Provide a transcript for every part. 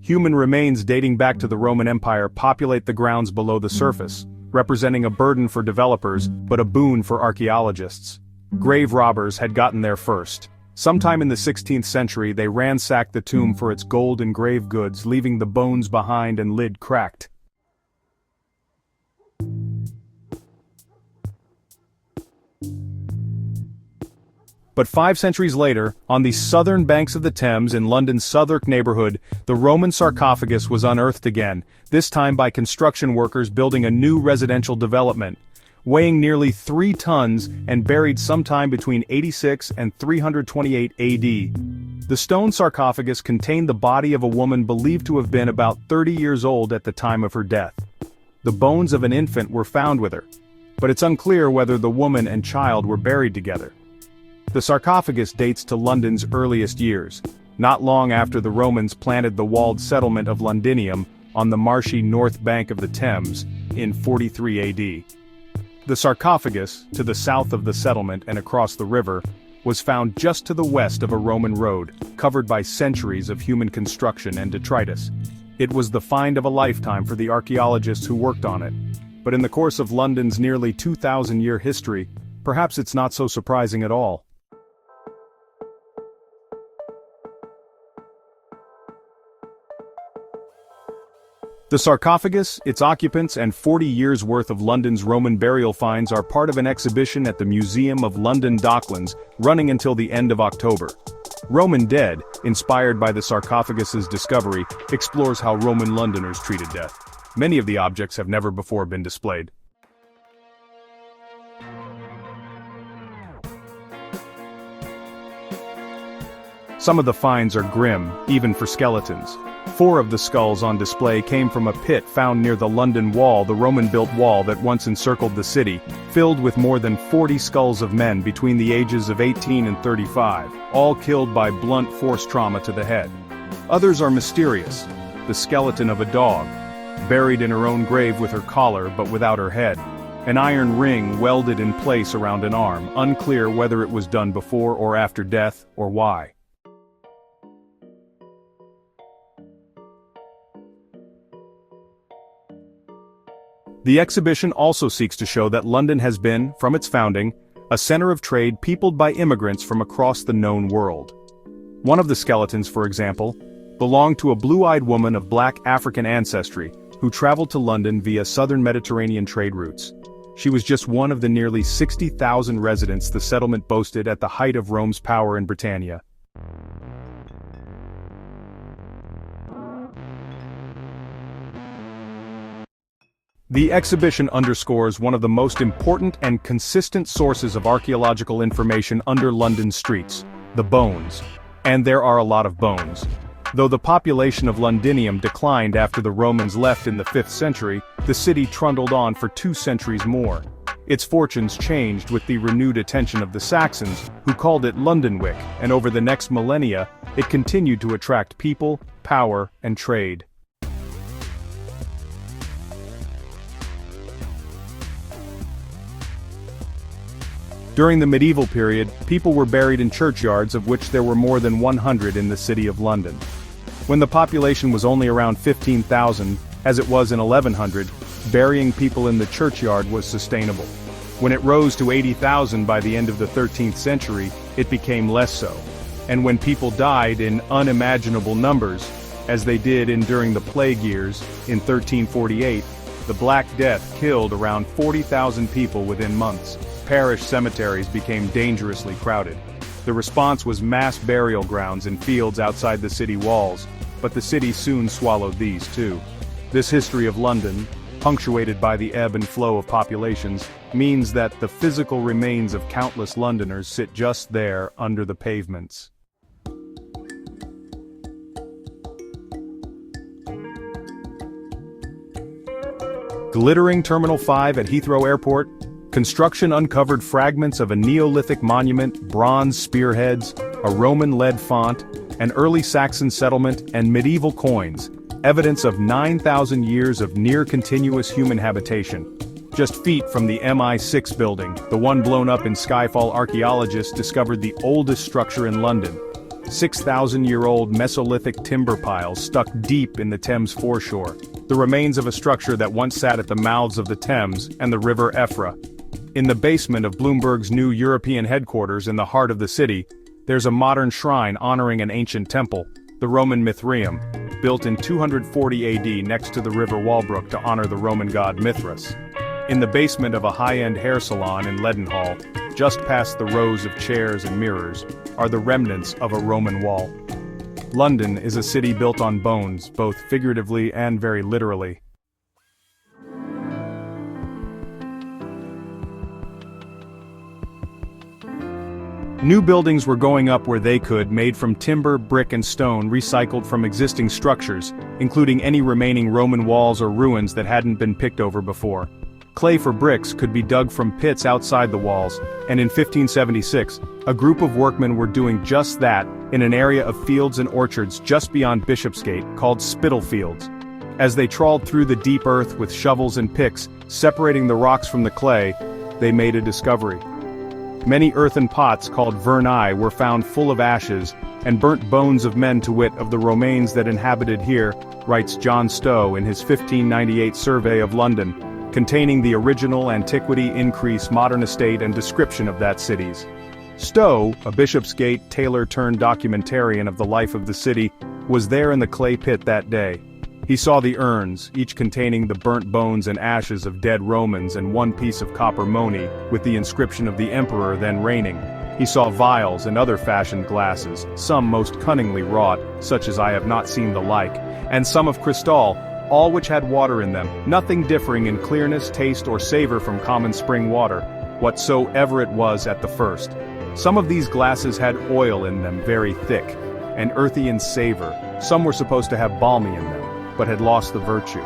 Human remains dating back to the Roman Empire populate the grounds below the surface, representing a burden for developers but a boon for archaeologists. Grave robbers had gotten there first. Sometime in the 16th century they ransacked the tomb for its gold and grave goods, leaving the bones behind and lid cracked. But 5 centuries later, on the southern banks of the Thames in London's Southwark neighborhood, the Roman sarcophagus was unearthed again, this time by construction workers building a new residential development. Weighing nearly 3 tons and buried sometime between 86 and 328 AD. The stone sarcophagus contained the body of a woman believed to have been about 30 years old at the time of her death. The bones of an infant were found with her, but it's unclear whether the woman and child were buried together. The sarcophagus dates to London's earliest years, not long after the Romans planted the walled settlement of Londinium on the marshy north bank of the Thames in 43 AD. The sarcophagus, to the south of the settlement and across the river, was found just to the west of a Roman road, covered by centuries of human construction and detritus. It was the find of a lifetime for the archaeologists who worked on it. But in the course of London's nearly 2,000-year history, perhaps it's not so surprising at all. The sarcophagus, its occupants, and 40 years' worth of London's Roman burial finds are part of an exhibition at the Museum of London Docklands, running until the end of October. Roman Dead, inspired by the sarcophagus's discovery, explores how Roman Londoners treated death. Many of the objects have never before been displayed. Some of the finds are grim, even for skeletons. 4 of the skulls on display came from a pit found near the London Wall, the Roman-built wall that once encircled the city, filled with more than 40 skulls of men between the ages of 18 and 35, all killed by blunt force trauma to the head. Others are mysterious. The skeleton of a dog, buried in her own grave with her collar but without her head. An iron ring welded in place around an arm, unclear whether it was done before or after death, or why. The exhibition also seeks to show that London has been, from its founding, a center of trade peopled by immigrants from across the known world. One of the skeletons, for example, belonged to a blue-eyed woman of black African ancestry who traveled to London via southern Mediterranean trade routes. She was just one of the nearly 60,000 residents the settlement boasted at the height of Rome's power in Britannia. The exhibition underscores one of the most important and consistent sources of archaeological information under London's streets, the bones. And there are a lot of bones. Though the population of Londinium declined after the Romans left in the 5th century, the city trundled on for 2 centuries more. Its fortunes changed with the renewed attention of the Saxons, who called it Londonwick, and over the next millennia, it continued to attract people, power, and trade. During the medieval period, people were buried in churchyards, of which there were more than 100 in the city of London. When the population was only around 15,000, as it was in 1100, burying people in the churchyard was sustainable. When it rose to 80,000 by the end of the 13th century, it became less so. And when people died in unimaginable numbers, as they did during the plague years, in 1348, the Black Death killed around 40,000 people within months. Parish cemeteries became dangerously crowded. The response was mass burial grounds in fields outside the city walls, but the city soon swallowed these too. This history of London, punctuated by the ebb and flow of populations, means that the physical remains of countless Londoners sit just there under the pavements. Glittering Terminal 5 at Heathrow Airport, construction uncovered fragments of a Neolithic monument, bronze spearheads, a Roman lead font, an early Saxon settlement, and medieval coins, evidence of 9,000 years of near-continuous human habitation. Just feet from the MI6 building, the one blown up in Skyfall, archaeologists discovered the oldest structure in London. 6,000-year-old Mesolithic timber piles stuck deep in the Thames foreshore, the remains of a structure that once sat at the mouths of the Thames and the River Effra. In the basement of Bloomberg's new European headquarters in the heart of the city, there's a modern shrine honoring an ancient temple, the Roman Mithraeum, built in 240 AD next to the River Walbrook to honor the Roman god Mithras. In the basement of a high-end hair salon in Leadenhall, just past the rows of chairs and mirrors, are the remnants of a Roman wall. London is a city built on bones, both figuratively and very literally. New buildings were going up where they could, made from timber, brick and stone recycled from existing structures, including any remaining Roman walls or ruins that hadn't been picked over before. Clay for bricks could be dug from pits outside the walls, and in 1576, a group of workmen were doing just that in an area of fields and orchards just beyond Bishopsgate called Spitalfields. As they trawled through the deep earth with shovels and picks, separating the rocks from the clay, they made a discovery. Many earthen pots called verni were found full of ashes, and burnt bones of men, to wit of the Romains that inhabited here, writes John Stow in his 1598 survey of London, containing the original antiquity, increase, modern estate and description of that city's. Stow, a Bishopsgate tailor-turned-documentarian of the life of the city, was there in the clay pit that day. He saw the urns, each containing the burnt bones and ashes of dead Romans and one piece of copper money with the inscription of the emperor then reigning. He saw vials and other fashioned glasses, some most cunningly wrought, such as I have not seen the like, and some of crystal, all which had water in them, nothing differing in clearness, taste or savor from common spring water, whatsoever it was at the first. Some of these glasses had oil in them very thick, and earthy in savor, some were supposed to have balmy in them, but had lost the virtue.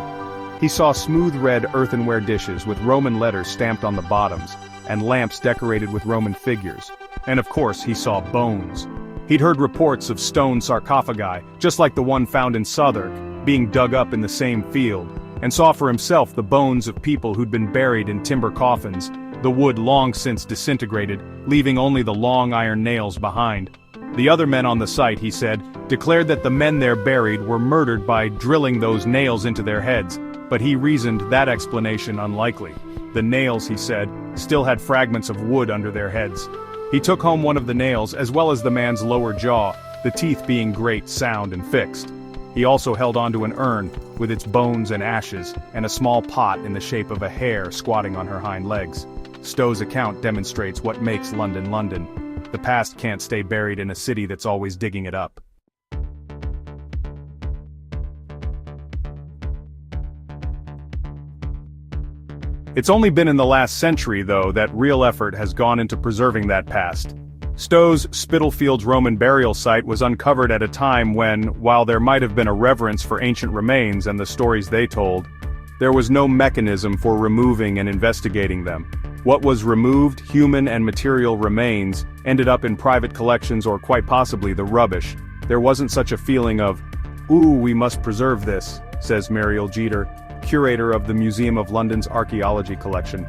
He saw smooth red earthenware dishes with Roman letters stamped on the bottoms, and lamps decorated with Roman figures. And of course he saw bones. He'd heard reports of stone sarcophagi, just like the one found in Southwark, being dug up in the same field, and saw for himself the bones of people who'd been buried in timber coffins, the wood long since disintegrated, leaving only the long iron nails behind. The other men on the site, he said, declared that the men there buried were murdered by drilling those nails into their heads, but he reasoned that explanation unlikely. The nails, he said, still had fragments of wood under their heads. He took home one of the nails as well as the man's lower jaw, the teeth being great, sound and fixed. He also held onto an urn, with its bones and ashes, and a small pot in the shape of a hare squatting on her hind legs. Stow's account demonstrates what makes London London. The past can't stay buried in a city that's always digging it up. It's only been in the last century, though, that real effort has gone into preserving that past. Stow's Spitalfields Roman burial site was uncovered at a time when, while there might have been a reverence for ancient remains and the stories they told, there was no mechanism for removing and investigating them. What was removed, human and material remains, ended up in private collections or quite possibly the rubbish. There wasn't such a feeling of, "Ooh, we must preserve this," says Muriel Jeter, curator of the Museum of London's Archaeology collection.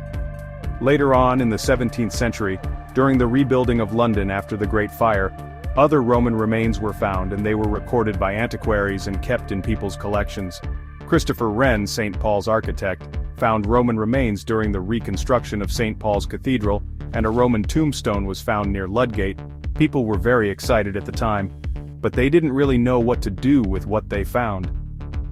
Later on in the 17th century, during the rebuilding of London after the Great Fire, other Roman remains were found and they were recorded by antiquaries and kept in people's collections. Christopher Wren, St. Paul's architect, found Roman remains during the reconstruction of St. Paul's Cathedral, and a Roman tombstone was found near Ludgate. People were very excited at the time, but they didn't really know what to do with what they found.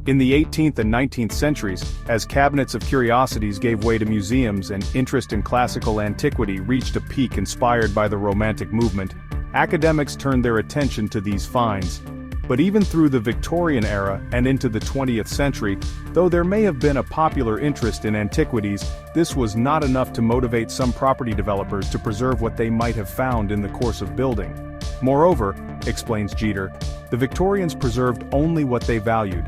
In the 18th and 19th centuries, as cabinets of curiosities gave way to museums and interest in classical antiquity reached a peak inspired by the Romantic movement, academics turned their attention to these finds. But even through the Victorian era and into the 20th century, though there may have been a popular interest in antiquities, this was not enough to motivate some property developers to preserve what they might have found in the course of building. Moreover, explains Jeter, the Victorians preserved only what they valued.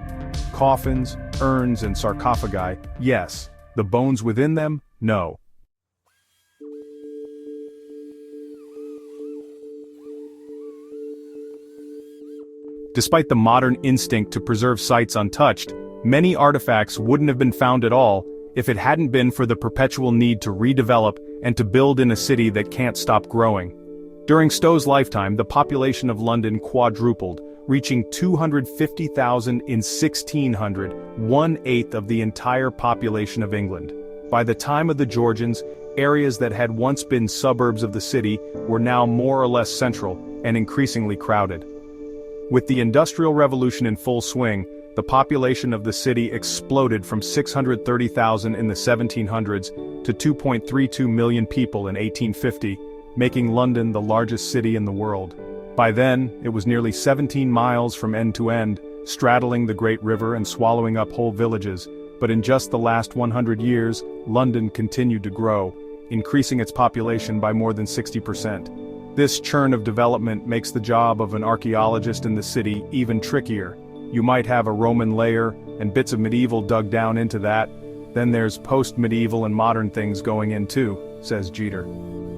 Coffins, urns and sarcophagi, yes. The bones within them, no. Despite the modern instinct to preserve sites untouched, many artifacts wouldn't have been found at all if it hadn't been for the perpetual need to redevelop and to build in a city that can't stop growing. During Stow's lifetime, the population of London quadrupled, reaching 250,000 in 1600, 1/8 of the entire population of England. By the time of the Georgians, areas that had once been suburbs of the city were now more or less central and increasingly crowded. With the Industrial Revolution in full swing, the population of the city exploded from 630,000 in the 1700s to 2.32 million people in 1850, making London the largest city in the world. By then, it was nearly 17 miles from end to end, straddling the Great River and swallowing up whole villages, but in just the last 100 years, London continued to grow, increasing its population by more than 60%. This churn of development makes the job of an archaeologist in the city even trickier. You might have a Roman layer, and bits of medieval dug down into that, then there's post-medieval and modern things going in too, says Jeter.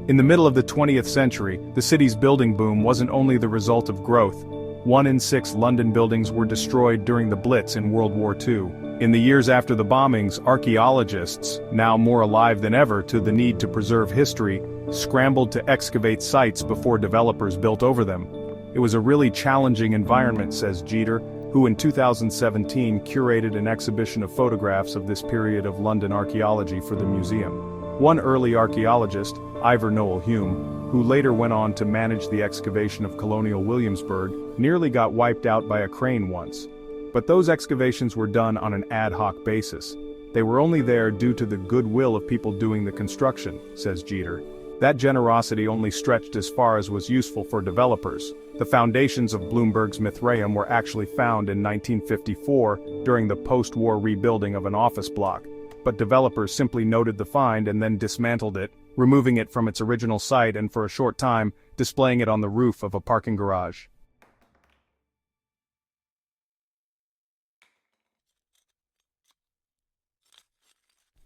In the middle of the 20th century, the city's building boom wasn't only the result of growth. 1 in 6 London buildings were destroyed during the Blitz in World War II. In the years after the bombings, archaeologists, now more alive than ever to the need to preserve history, scrambled to excavate sites before developers built over them. It was a really challenging environment, says Jeter, who in 2017 curated an exhibition of photographs of this period of London archaeology for the museum. One early archaeologist, Ivor Noel Hume, who later went on to manage the excavation of colonial Williamsburg, nearly got wiped out by a crane once. But those excavations were done on an ad hoc basis. They were only there due to the goodwill of people doing the construction, says Jeter. That generosity only stretched as far as was useful for developers. The foundations of Bloomberg's Mithraeum were actually found in 1954 during the post-war rebuilding of an office block, but developers simply noted the find and then dismantled it, removing it from its original site and for a short time, displaying it on the roof of a parking garage.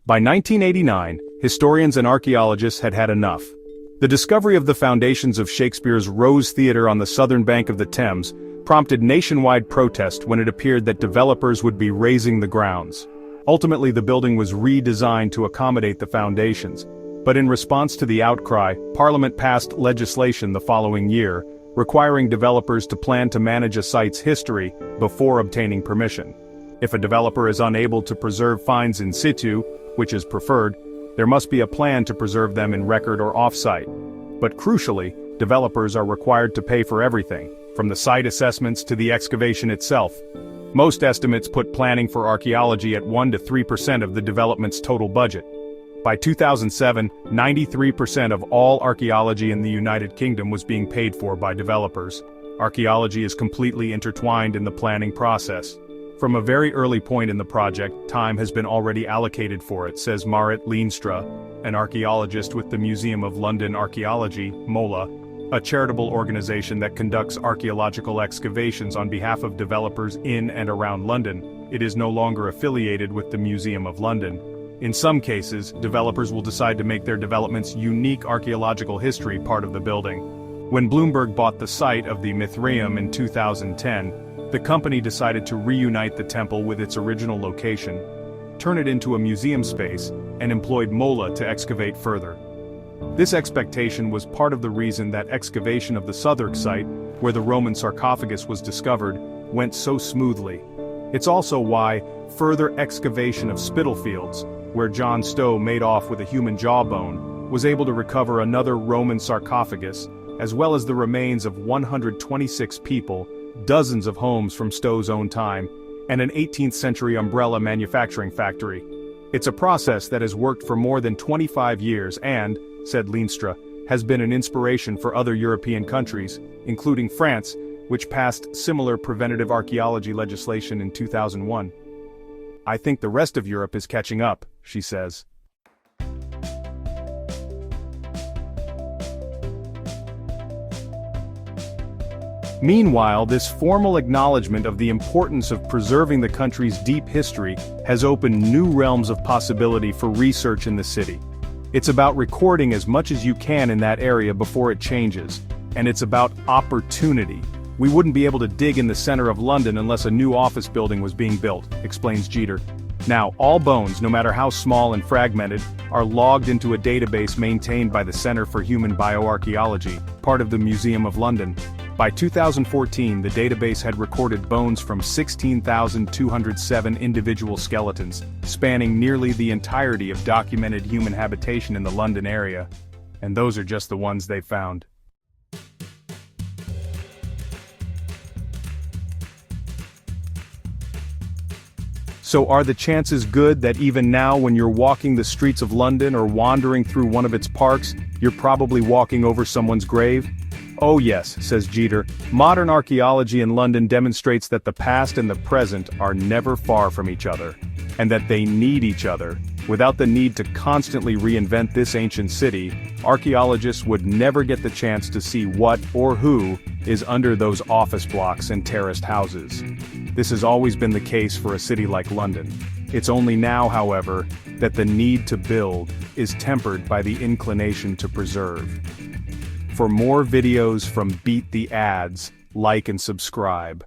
By 1989, historians and archaeologists had had enough. The discovery of the foundations of Shakespeare's Rose Theatre on the southern bank of the Thames prompted nationwide protest when it appeared that developers would be razing the grounds. Ultimately, the building was redesigned to accommodate the foundations, but in response to the outcry, Parliament passed legislation the following year, requiring developers to plan to manage a site's history before obtaining permission. If a developer is unable to preserve finds in situ, which is preferred, there must be a plan to preserve them in record or off-site. But crucially, developers are required to pay for everything, from the site assessments to the excavation itself. Most estimates put planning for archaeology at 1 to 3% of the development's total budget. By 2007, 93% of all archaeology in the United Kingdom was being paid for by developers. Archaeology is completely intertwined in the planning process. From a very early point in the project, time has been already allocated for it, says Marit Leenstra, an archaeologist with the Museum of London Archaeology, MOLA, a charitable organization that conducts archaeological excavations on behalf of developers in and around London. It is no longer affiliated with the Museum of London. In some cases, developers will decide to make their development's unique archaeological history part of the building. When Bloomberg bought the site of the Mithraeum in 2010, the company decided to reunite the temple with its original location, turn it into a museum space, and employed MOLA to excavate further. This expectation was part of the reason that excavation of the Southwark site, where the Roman sarcophagus was discovered, went so smoothly. It's also why further excavation of Spitalfields, where John Stow made off with a human jawbone, was able to recover another Roman sarcophagus, as well as the remains of 126 people, dozens of homes from Stow's own time, and an 18th century umbrella manufacturing factory. It's a process that has worked for more than 25 years and, said Leenstra, has been an inspiration for other European countries, including France, which passed similar preventative archaeology legislation in 2001. I think the rest of Europe is catching up, she says. Meanwhile, this formal acknowledgement of the importance of preserving the country's deep history has opened new realms of possibility for research in the city. It's about recording as much as you can in that area before it changes, and it's about opportunity. We wouldn't be able to dig in the center of London unless a new office building was being built, explains Jeter. Now, all bones, no matter how small and fragmented, are logged into a database maintained by the Centre for Human Bioarchaeology, part of the Museum of London. By 2014, the database had recorded bones from 16,207 individual skeletons, spanning nearly the entirety of documented human habitation in the London area. And those are just the ones they found. So are the chances good that even now when you're walking the streets of London or wandering through one of its parks, you're probably walking over someone's grave? Oh yes, says Jeter, modern archaeology in London demonstrates that the past and the present are never far from each other, and that they need each other. Without the need to constantly reinvent this ancient city, archaeologists would never get the chance to see what or who is under those office blocks and terraced houses. This has always been the case for a city like London. It's only now, however, that the need to build is tempered by the inclination to preserve. For more videos from Beat the Ads, like and subscribe.